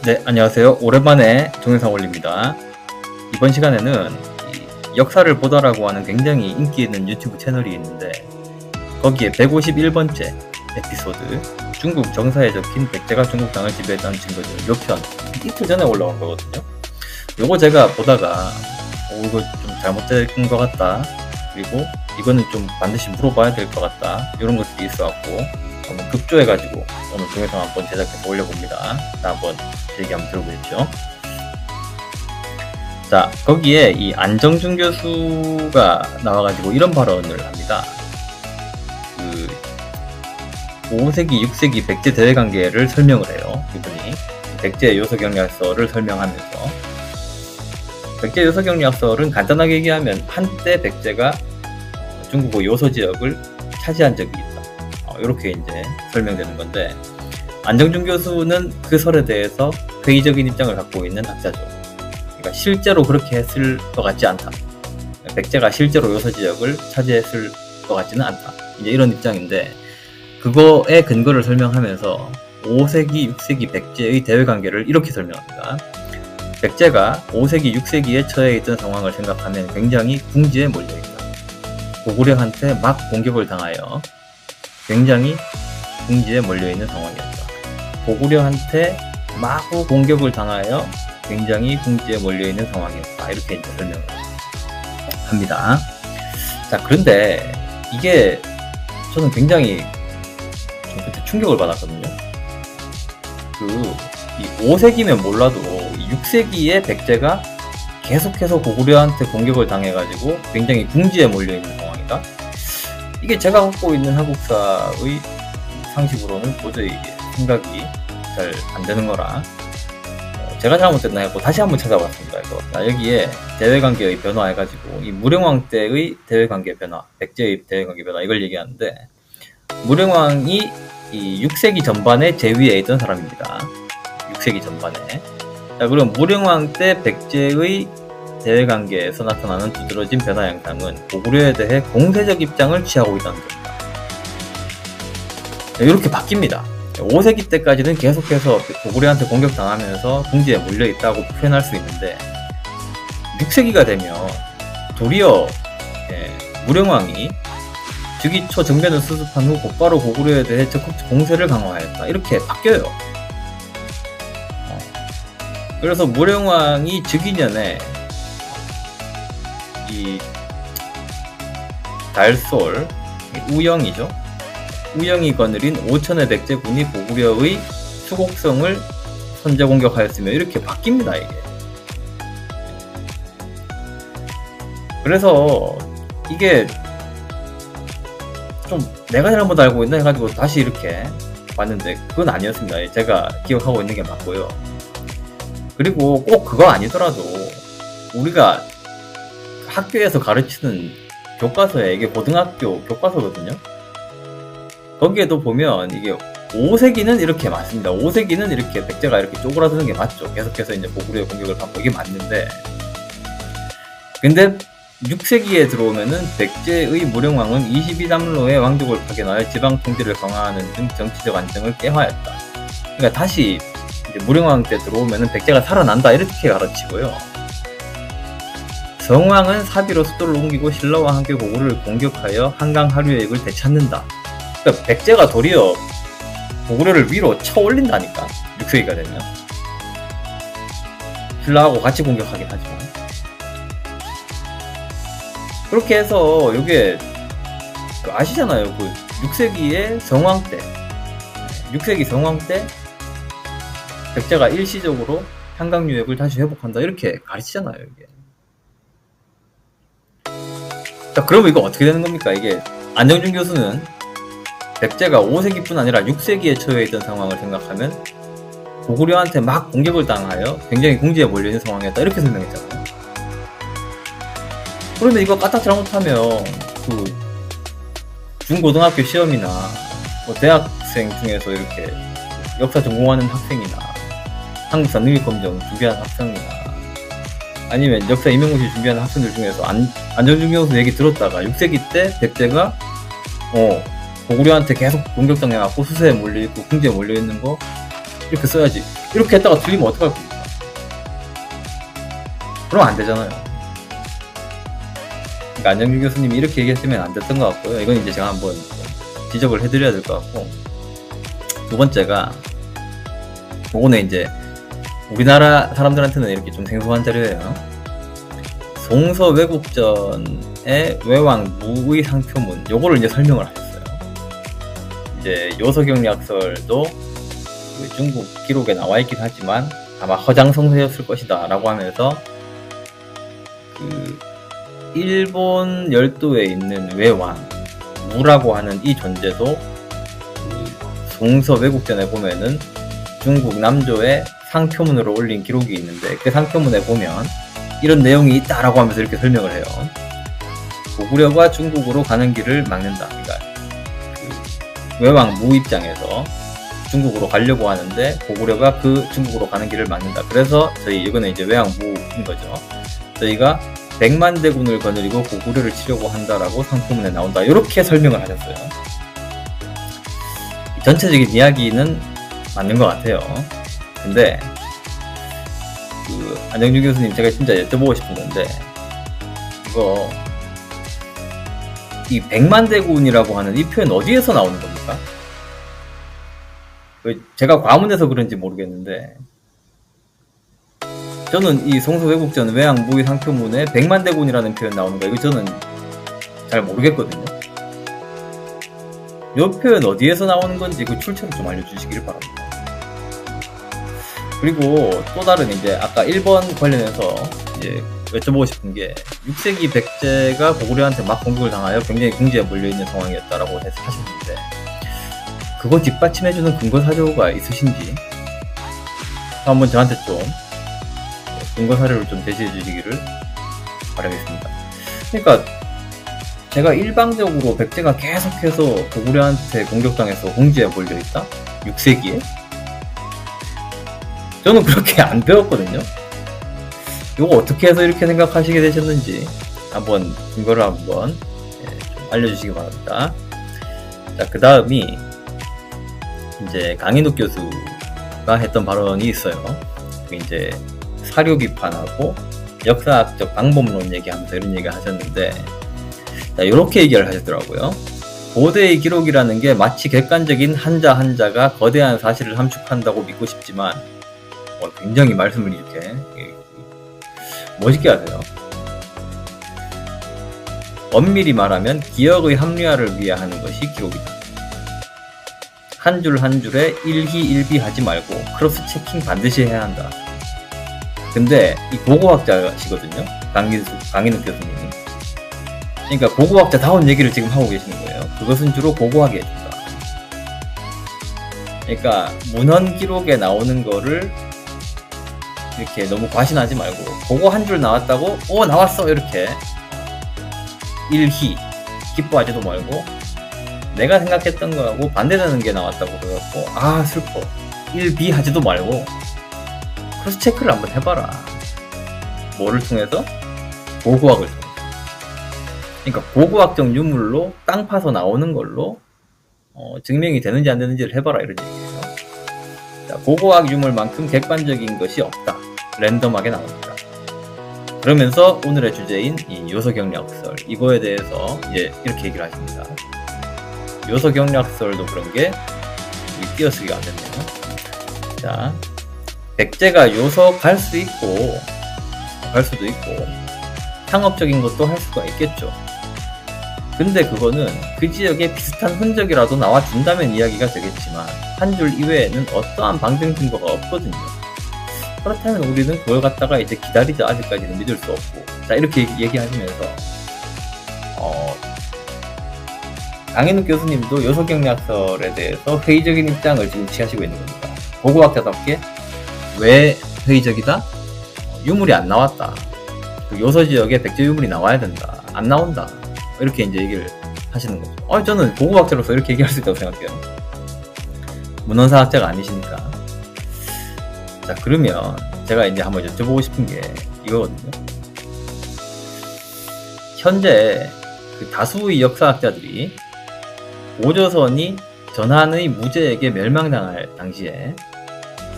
네, 안녕하세요. 오랜만에 동영상 올립니다. 이번 시간에는 이 역사를 보다라고 하는 굉장히 인기 있는 유튜브 채널이 있는데 거기에 151번째 에피소드 중국 정사에 적힌 백제가 중국 땅을 지배했다는 증거들 요편 이틀 전에 올라온 거거든요. 요거 제가 보다가 이거 좀 잘못된 것 같다, 그리고 이거는 좀 반드시 물어봐야 될 것 같다, 이런 것들이 있어갖고 한번 급조해가지고 오늘 동영상 한번 제작해서 올려봅니다. 자, 한번 제 얘기 한번 들어보십시오. 자, 거기에 이 안정준 교수가 나와가지고 이런 발언을 합니다. 5세기, 6세기 백제 대외관계를 설명을 해요. 이분이 백제 요소경략설을 설명하면서, 백제 요소경략설은 간단하게 얘기하면 한때 백제가 중국의 요소지역을 차지한 적이 있다, 이렇게 이제 설명되는 건데, 안정준 교수는 그 설에 대해서 회의적인 입장을 갖고 있는 학자죠. 그러니까 실제로 그렇게 했을 것 같지 않다, 백제가 실제로 요소지역을 차지했을 것 같지는 않다, 이제 이런 입장인데, 그거의 근거를 설명하면서 5세기, 6세기 백제의 대외관계를 이렇게 설명합니다. 백제가 5세기, 6세기에 처해 있던 상황을 생각하면 굉장히 궁지에 몰려있다. 고구려한테 막 공격을 당하여 굉장히 궁지에 몰려있는 상황이었다. 고구려한테 마구 공격을 당하여 굉장히 궁지에 몰려있는 상황이었다. 이렇게 이제 설명을 합니다. 자, 그런데 이게 저는 굉장히 그때 충격을 받았거든요. 이 5세기면 몰라도 6세기에 백제가 계속해서 고구려한테 공격을 당해가지고 굉장히 궁지에 몰려있는 상황이다. 이게 제가 갖고 있는 한국사의 상식으로는 도저히 생각이 잘 안 되는 거라 제가 잘못됐나 해서 다시 한번 찾아봤습니다. 이거. 여기에 대외관계의 변화 해가지고 이 무령왕 때의 대외관계 변화, 백제의 대외관계 변화, 이걸 얘기하는데, 무령왕이 이 6세기 전반에 제위에 있던 사람입니다. 6세기 전반에. 자, 그럼 무령왕 때 백제의 대외관계에서 나타나는 두드러진 변화 양상은 고구려에 대해 공세적 입장을 취하고 있다는 겁니다. 이렇게 바뀝니다. 5세기 때까지는 계속해서 고구려한테 공격당하면서 궁지에 몰려있다고 표현할 수 있는데, 6세기가 되면 도리어 무령왕이 즉위초 정변을 수습한 후 곧바로 고구려에 대해 적극 공세를 강화했다, 이렇게 바뀌어요. 그래서 무령왕이 즉위년에 이 달솔, 우영이죠. 우영이 거느린 5천의 백제군이 고구려의 수곡성을 선제 공격하였으며, 이렇게 바뀝니다, 이게. 그래서 이게 좀 내가 잘못 알고 있나 해가지고 다시 이렇게 봤는데 그건 아니었습니다. 제가 기억하고 있는 게 맞고요. 그리고 꼭 그거 아니더라도 우리가 학교에서 가르치는 교과서에, 이게 고등학교 교과서거든요. 거기에도 보면 이게 5세기는 이렇게 맞습니다. 5세기는 이렇게 백제가 이렇게 쪼그라드는 게 맞죠. 계속해서 이제 고구려의 공격을 받고 이게 맞는데, 근데 6세기에 들어오면은 백제의 무령왕은 22담로의 왕족을 파견하여 지방 통치를 강화하는 등 정치적 안정을 깨화했다. 그러니까 다시 이제 무령왕 때 들어오면은 백제가 살아난다, 이렇게 가르치고요. 성왕은 사비로 수도를 옮기고 신라와 함께 고구려를 공격하여 한강 하류액을 되찾는다. 그러니까 백제가 도리어 고구려를 위로 쳐올린다니까, 6세기가 되면. 신라하고 같이 공격하긴 하지만. 그렇게 해서 이게 아시잖아요. 6세기의 성왕 때, 6세기 성왕 때 백제가 일시적으로 한강 유역을 다시 회복한다, 이렇게 가르치잖아요, 이게. 자, 그러면 이거 어떻게 되는 겁니까? 이게 안정준 교수는 백제가 5세기뿐 아니라 6세기에 처해 있던 상황을 생각하면 고구려한테 막 공격을 당하여 굉장히 궁지에 몰려있는 상황이었다, 이렇게 설명했잖아요. 그런데 이거 까딱 잘못하면 중고등학교 시험이나 대학생 중에서 이렇게 역사 전공하는 학생이나 한국사 능력검정 준비하는 학생이나 아니면 역사 임용고시 준비하는 학생들 중에서 안정준 교수 얘기 들었다가 6세기 때 백제가 고구려한테 계속 공격당해갖고 수세에 몰려있고 궁지에 몰려있는 거 이렇게 써야지. 이렇게 했다가 틀리면 어떡할 겁니까? 그럼 안 되잖아요. 그러니까 안정규 교수님이 이렇게 얘기했으면 안 됐던 것 같고요. 이건 이제 제가 한번 지적을 해드려야 될 것 같고, 두 번째가, 요거는 이제 우리나라 사람들한테는 이렇게 좀 생소한 자료예요. 송서 왜국전의 외왕 무의 상표문, 요거를 이제 설명을 하셨어요. 이제 요서경리학설도 그 중국 기록에 나와 있긴 하지만 아마 허장성서였을 것이다 라고 하면서 그 일본 열도에 있는 외왕 무라고 하는 이 존재도 그 송서 왜국전에 보면은 중국 남조의 상표문으로 올린 기록이 있는데, 그 상표문에 보면 이런 내용이 있다라고 하면서 이렇게 설명을 해요. 고구려가 중국으로 가는 길을 막는다. 그러니까 그 외왕 무 입장에서 중국으로 가려고 하는데 고구려가 그 중국으로 가는 길을 막는다. 그래서 이거는 이제 외왕 무인 거죠. 저희가 100만 대군을 거느리고 고구려를 치려고 한다라고 상표문에 나온다. 이렇게 설명을 하셨어요. 전체적인 이야기는 맞는 것 같아요. 근데 그 안정준 교수님, 제가 진짜 여쭤보고 싶은 건데, 이거 이 100만 대군이라고 하는 이 표현 어디에서 나오는 겁니까? 제가 과문해서 그런지 모르겠는데, 저는 이 송서 왜국전 외왕 무의 상표문에 100만 대군이라는 표현 나오는 거, 이거 저는 잘 모르겠거든요. 이 표현 어디에서 나오는 건지 그 출처를 좀 알려주시길 바랍니다. 그리고 또 다른 이제 아까 1번 관련해서 이제 여쭤보고 싶은 게, 6세기 백제가 고구려한테 막 공격을 당하여 굉장히 궁지에 몰려있는 상황이었다라고 하셨는데, 그거 뒷받침해주는 근거 사료가 있으신지 한번 저한테 좀 근거 사료를 좀 제시해 주시기를 바라겠습니다. 그러니까 제가 일방적으로 백제가 계속해서 고구려한테 공격당해서 궁지에 몰려있다? 6세기에? 저는 그렇게 안 배웠거든요. 이거 어떻게 해서 이렇게 생각하시게 되셨는지 한번 근거를 한번 좀 알려주시기 바랍니다. 자, 그 다음이 이제 강인욱 교수가 했던 발언이 있어요. 이제 사료 비판하고 역사학적 방법론 얘기하면서 이런 얘기를 하셨는데, 자, 이렇게 얘기를 하셨더라고요. 고대의 기록이라는 게 마치 객관적인 한자 한자가 거대한 사실을 함축한다고 믿고 싶지만, 굉장히 말씀을 이렇게 멋있게 하세요. 엄밀히 말하면 기억의 합리화를 위해 하는 것이 기록이다. 한 줄 한 줄에 일희일비하지 말고 크로스 체킹 반드시 해야 한다. 근데 이 고고학자시거든요, 강인욱 교수님이. 그러니까 고고학자다운 얘기를 지금 하고 계시는 거예요. 그것은 주로 고고하게 해준다. 그러니까 문헌 기록에 나오는 거를 이렇게 너무 과신하지 말고, 그거 한 줄 나왔다고 나왔어 이렇게 일희 기뻐하지도 말고, 내가 생각했던 거하고 반대되는 게 나왔다고 그래갖고 슬퍼 일비하지도 말고 크로스 체크를 한번 해봐라. 뭐를 통해서? 고고학을 통해서. 그러니까 고고학적 유물로 땅 파서 나오는 걸로 증명이 되는지 안 되는지를 해봐라, 이런 얘기예요. 자, 고고학 유물만큼 객관적인 것이 없다. 랜덤하게 나옵니다. 그러면서 오늘의 주제인 이 요서경리학설, 이거에 대해서 이제 이렇게 얘기를 하십니다. 요서경리학설도 그런 게 띄어쓰기가 안 됐네요. 자, 백제가 요서 갈 수도 있고 상업적인 것도 할 수가 있겠죠. 근데 그거는 그 지역에 비슷한 흔적이라도 나와준다면 이야기가 되겠지만, 한 줄 이외에는 어떠한 방증 증거가 없거든요. 그렇다면 우리는 그걸 갖다가 이제 기다리자, 아직까지는 믿을 수 없고. 자, 이렇게 얘기하시면서 강인욱 교수님도 요서경리학설에 대해서 회의적인 입장을 지금 취하시고 있는 겁니다. 고고학자답게 왜 회의적이다? 유물이 안 나왔다. 그 요서 지역에 백제 유물이 나와야 된다. 안 나온다. 이렇게 이제 얘기를 하시는 거죠. 저는 고고학자로서 이렇게 얘기할 수 있다고 생각해요. 문헌사학자가 아니시니까. 자, 그러면 제가 이제 한번 여쭤보고 싶은 게 이거거든요. 현재 그 다수의 역사학자들이 오조선이 전한의 무제에게 멸망당할 당시에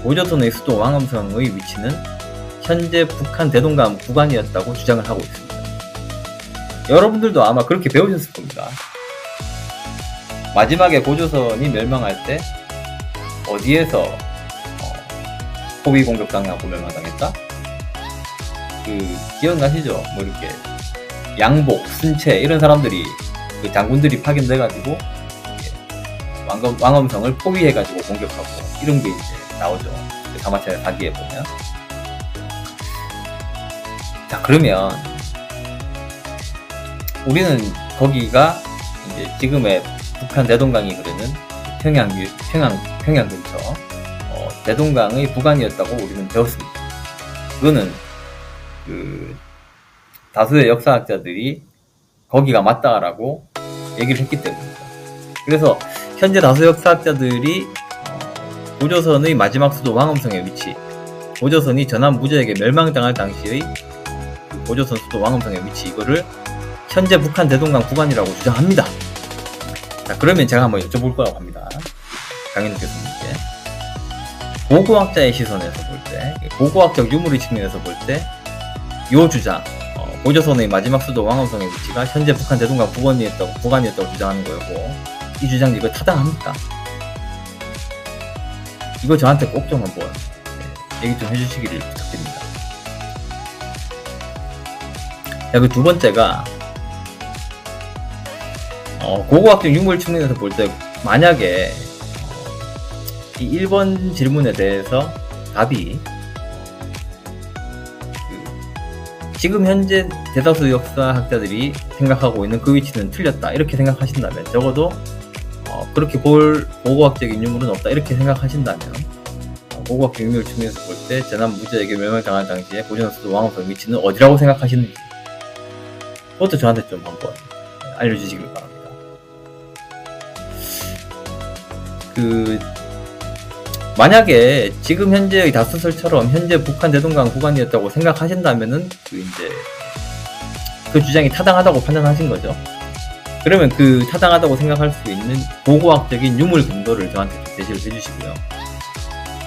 고조선의 수도 왕엄성의 위치는 현재 북한 대동강 구간이었다고 주장을 하고 있습니다. 여러분들도 아마 그렇게 배우셨을 겁니다. 마지막에 고조선이 멸망할 때 어디에서 포위 공격당하고 멸망당했다? 기억나시죠? 뭐 이렇게 양복, 순채 이런 사람들이 그 장군들이 파견돼가지고 왕엄성을 포위해가지고 공격하고 이런 게 이제 나오죠. 사마천의 사기에 보면. 자, 그러면 우리는 거기가 이제 지금의 북한 대동강이 흐르는 평양 근처 대동강의 부관이었다고 우리는 배웠습니다. 그거는 다수의 역사학자들이 거기가 맞다라고 얘기를 했기 때문입니다. 그래서 현재 다수 역사학자들이 고조선의 마지막 수도 왕엄성의 위치, 고조선이 전남 무저에게 멸망당할 당시의 고조선 수도 왕엄성의 위치, 이거를 현재 북한 대동강 구간이라고 주장합니다. 자, 그러면 제가 한번 여쭤볼 거라고 합니다. 강인욱 교수님께. 고고학자의 시선에서 볼 때, 고고학적 유물의 측면에서 볼 때, 요 주장, 고조선의 마지막 수도 왕엄성의 위치가 현재 북한 대동강 구간이었다고 주장하는 거고, 이 주장 이거 타당합니까? 이거 저한테 꼭 좀 한번 얘기 좀 해주시기를 부탁드립니다. 자, 그 두 번째가 고고학적 유물 측면에서 볼 때 만약에 이 1번 질문에 대해서 답이 지금 현재 대다수 역사학자들이 생각하고 있는 그 위치는 틀렸다 이렇게 생각하신다면, 적어도 그렇게 볼 고고학적인 유물은 없다 이렇게 생각하신다면, 고고학적 유물 측면에서 볼 때 전남 무저에게 멸망당할 당시에 고조선 수도 왕엄성 위치는 어디라고 생각하시는지 그것도 저한테 좀 한번 알려주시길 바랍니다. 만약에 지금 현재의 다수설처럼 현재 북한 대동강 구간이었다고 생각하신다면은 그 주장이 타당하다고 판단하신 거죠. 그러면 그 타당하다고 생각할 수 있는 고고학적인 유물 근거를 저한테 좀 제시를 해주시고요.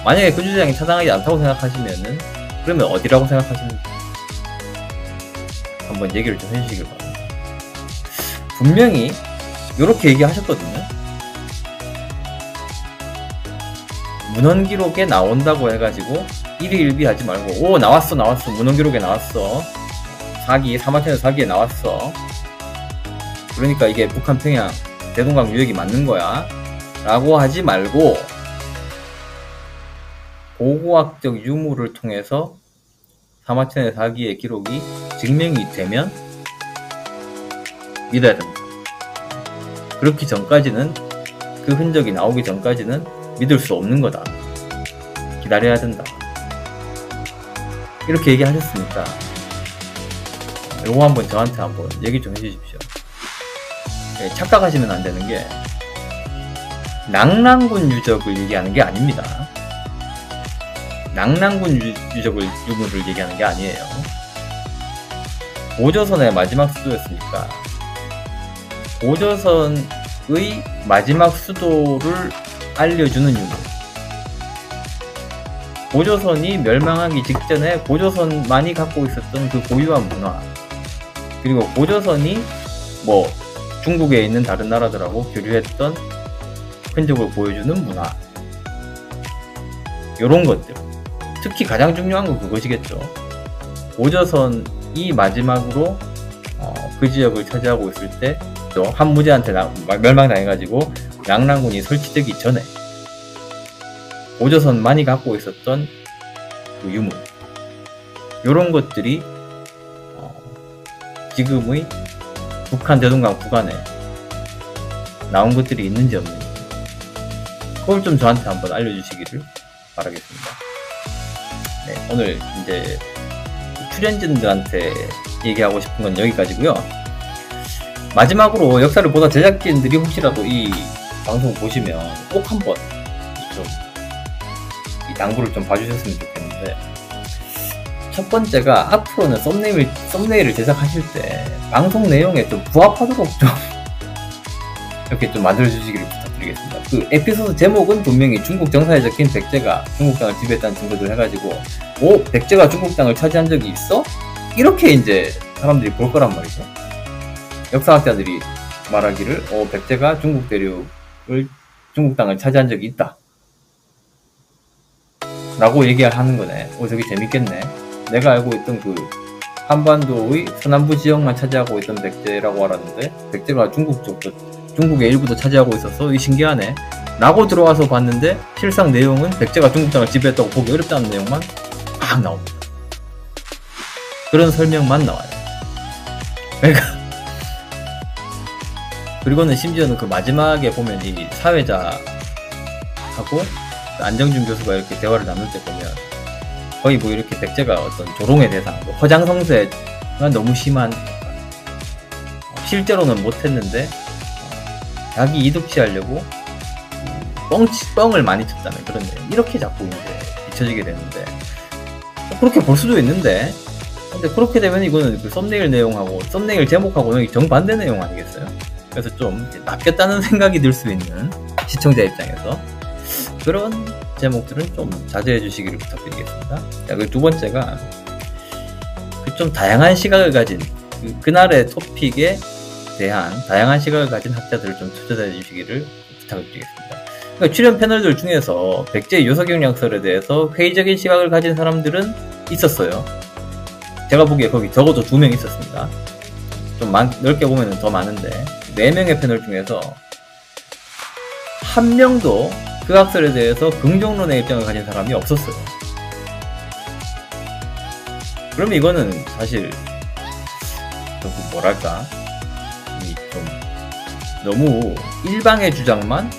만약에 그 주장이 타당하지 않다고 생각하시면은 그러면 어디라고 생각하시는지 한번 얘기를 좀 해주시길 바랍니다. 분명히 이렇게 얘기하셨거든요. 문헌기록에 나온다고 해가지고 일희일비하지 말고 나왔어 문헌기록에 나왔어, 사마천의 사기에 나왔어, 그러니까 이게 북한 평양 대동강 유역이 맞는 거야 라고 하지 말고 고고학적 유물을 통해서 사마천의 사기의 기록이 증명이 되면 믿어야 된다. 그렇기 전까지는, 그 흔적이 나오기 전까지는 믿을 수 없는 거다. 기다려야 된다. 이렇게 얘기하셨으니까 요거 한번 저한테 한번 얘기 좀 해주십시오. 착각하시면 안 되는 게 낭랑군 유적을 얘기하는 게 아닙니다. 낭랑군 유물을 얘기하는 게 아니에요. 고조선의 마지막 수도였으니까 고조선의 마지막 수도를 알려주는 유물, 고조선이 멸망하기 직전에 고조선만이 갖고 있었던 그 고유한 문화, 그리고 고조선이 중국에 있는 다른 나라들하고 교류했던 흔적을 보여주는 문화, 요런 것들. 특히 가장 중요한 건 그것이겠죠. 고조선이 마지막으로 그 지역을 차지하고 있을 때 한무제한테 멸망당해가지고 낭랑군이 설치되기 전에 고조선만이 갖고 있었던 그 유물, 요런 것들이 지금의 북한 대동강 구간에 나온 것들이 있는지 없는지, 그걸 좀 저한테 한번 알려주시기를 바라겠습니다. 네, 오늘 이제 출연진들한테 얘기하고 싶은 건 여기까지고요. 마지막으로 역사를 보다 제작진들이 혹시라도 이 방송 보시면 꼭 한번 좀 이 당부를 좀 봐주셨으면 좋겠는데, 첫 번째가 앞으로는 썸네일을 제작하실 때 방송 내용에 좀 부합하도록 좀 이렇게 좀 만들어주시기를 부탁드립니다. 드리겠습니다. 그 에피소드 제목은 분명히 중국 정사에 적힌 백제가 중국 땅을 지배했다는 증거들 해가지고, 오, 백제가 중국 땅을 차지한 적이 있어? 이렇게 이제 사람들이 볼 거란 말이죠. 역사학자들이 말하기를, 백제가 중국 대륙을, 중국 땅을 차지한 적이 있다 라고 얘기하는 거네. 저기 재밌겠네. 내가 알고 있던 그 한반도의 서남부 지역만 차지하고 있던 백제라고 알았는데, 백제가 중국 쪽도, 중국의 일부도 차지하고 있었어. 이 신기하네 라고 들어와서 봤는데, 실상 내용은 백제가 중국 땅을 지배했다고 보기 어렵다는 내용만 막 나옵니다. 그런 설명만 나와요. 그러니까 그리고는 심지어는 그 마지막에 보면 이 사회자하고 안정준 교수가 이렇게 대화를 나눌 때 보면, 거의 뭐 이렇게 백제가 어떤 조롱의 대상, 허장성세가 너무 심한, 실제로는 못했는데 자기 이득 취하려고 뻥을 많이 쳤다는 그런 내용, 이렇게 자꾸 이제 비춰지게 되는데, 그렇게 볼 수도 있는데, 근데 그렇게 되면 이거는 그 썸네일 내용하고 썸네일 제목하고는 정반대 내용 아니겠어요? 그래서 좀 낚였다는 생각이 들 수 있는 시청자 입장에서 그런 제목들은 좀 자제해 주시기를 부탁드리겠습니다. 자, 그 두 번째가 그 좀 다양한 시각을 가진, 그날의 토픽에 대한 다양한 시각을 가진 학자들을 좀 초대해 주시기를 부탁을 드리겠습니다. 그러니까 출연 패널들 중에서 백제의 요소경략설에 대해서 회의적인 시각을 가진 사람들은 있었어요. 제가 보기에 거기 적어도 2명 있었습니다. 좀 넓게 보면 더 많은데, 4명의 패널 중에서 1명도 그 학설에 대해서 긍정론의 입장을 가진 사람이 없었어요. 그러면 이거는 사실 좀 뭐랄까, 좀 너무 일방의 주장만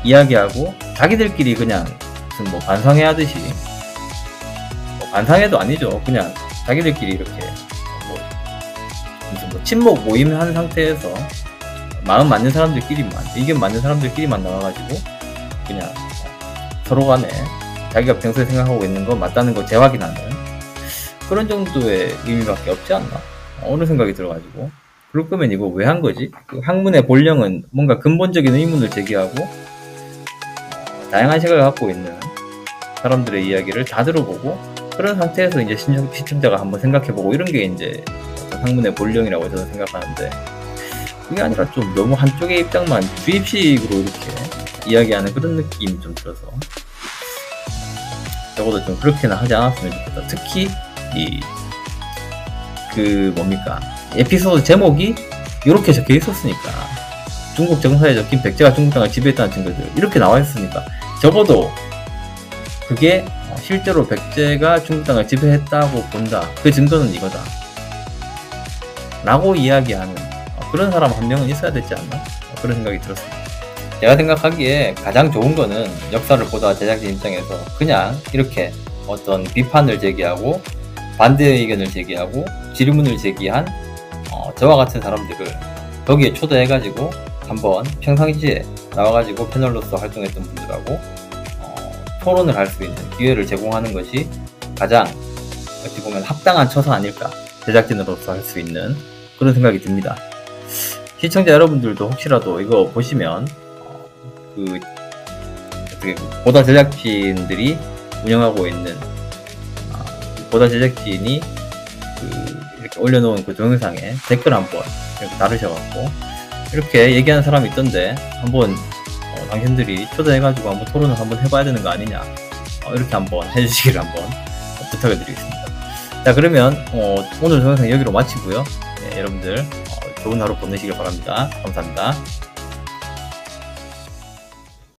이야기하고 자기들끼리 그냥 무슨 뭐 반상회 하듯이, 반상회도 아니죠. 그냥 자기들끼리 이렇게 무슨 뭐 친목 모임 한 상태에서 마음 맞는 사람들끼리만, 의견 맞는 사람들끼리만 나와가지고 그냥 서로 간에 자기가 평소에 생각하고 있는 거 맞다는 거 재확인하는 그런 정도의 의미밖에 없지 않나, 어느 생각이 들어가지고, 그럴 거면 이거 왜 한 거지? 그 학문의 본령은 뭔가 근본적인 의문을 제기하고 다양한 시각을 갖고 있는 사람들의 이야기를 다 들어보고, 그런 상태에서 이제 시청자가 한번 생각해보고, 이런 게 이제 어떤 학문의 본령이라고 저는 생각하는데, 그게 아니라 좀 너무 한쪽의 입장만 주입식으로 이렇게 이야기하는 그런 느낌이 좀 들어서, 적어도 좀 그렇게는 하지 않았으면 좋겠다. 특히 에피소드 제목이 이렇게 적혀 있었으니까, 중국 정사에 적힌 백제가 중국 땅을 지배했다는 증거들 이렇게 나와 있으니까, 적어도 그게 실제로 백제가 중국 땅을 지배했다고 본다, 그 증거는 이거다 라고 이야기하는 그런 사람 한 명은 있어야 되지 않나, 그런 생각이 들었습니다. 제가 생각하기에 가장 좋은 거는, 역사를 보다 제작진 입장에서 그냥 이렇게 어떤 비판을 제기하고 반대의 의견을 제기하고 질문을 제기한 저와 같은 사람들을 거기에 초대해가지고 한번 평상시에 나와가지고 패널로서 활동했던 분들하고 토론을 할 수 있는 기회를 제공하는 것이 가장 어찌 보면 합당한 처사 아닐까, 제작진으로서 할 수 있는 그런 생각이 듭니다. 시청자 여러분들도 혹시라도 이거 보시면 보다 제작진들이 운영하고 있는, 보다 제작진이 이렇게 올려놓은 그 동영상에 댓글 한번 이렇게 다루셔갖고 이렇게 얘기하는 사람이 있던데, 한번 당신들이 초대해가지고 한번 토론을 한번 해봐야 되는 거 아니냐, 이렇게 한번 해주시기를 한번 부탁을 드리겠습니다. 자, 그러면 오늘 동영상 여기로 마치고요. 네, 여러분들 좋은 하루 보내시길 바랍니다. 감사합니다.